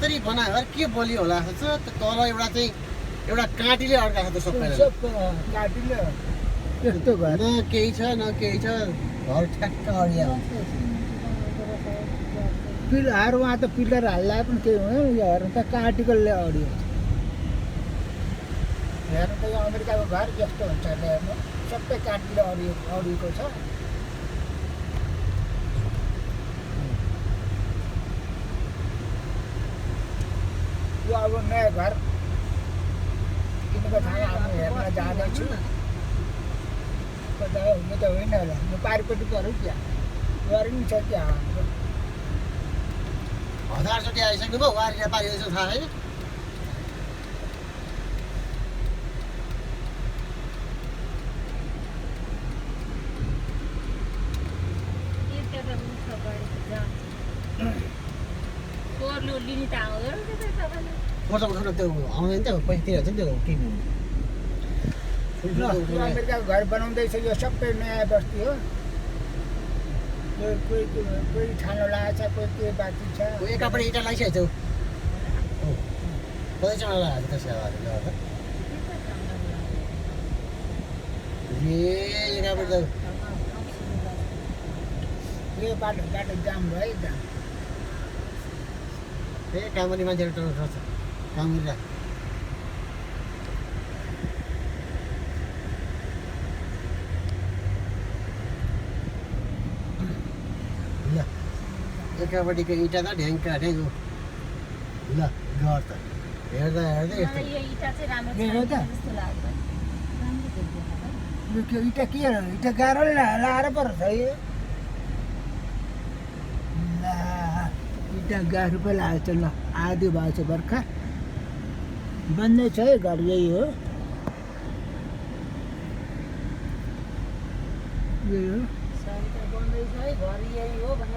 कसरी बनायो अरे के बलियो होला जस्तो छ तल एउटा चाहिँ एउटा काँटीले अड्काएको छ सबैलाई काटीले त्यस्तो घर न केही छ न केही छ घर ठ्याक्क अडिया पिलर उहाँ त पिलर हाल्दा पनि केही हुँदैन यो हेर्नु त काटीकोले अडियो हेर्नु त यो अमेरिकाको घर यस्तो हुन्छ हेर्नु सबै काटीले अडिएको छ यो अब नयाँ घर किनेको थाहा हामी हेर्न जाँदैछु कता हुने त होइन होला यो पारिपट्टि पऱ्यो क्या गरे नि छ क्या हाम्रो 1000 चोटि आइसक्नु भयो वारी नेपाली यसो थाहा छैन फोटो उठाउन त्यो आउँदैन त्यो पैसा तिरेको छ नि त्यो किन्नु यो अमेरिकाको घर बनाउँदैछ यो सबै नयाँ बस्ती हो यो कोही छानो लगाएको छ कोही के बाँकी छ एकापट्टि इँटा लगाइसकेको छु कतिजना लगाएको त्यसको एकापट्टि त यो बाटो जाम भयो त कामरी मान्छेहरू टर्छ कामरी ल एकापट्टिको इँटा त ढ्याङ्का ढ्याङ हो ल घर त हेर्दा हेर्दै यस्तो यो इँटा के इँटा गाह्रो लाएर पर्छ यो इँटा गाह्रो पो लागेको छ ल आधी भएको छ बर्खा बन्दैछ है घर यही हो यही हो बन्दैछ है घर यही हो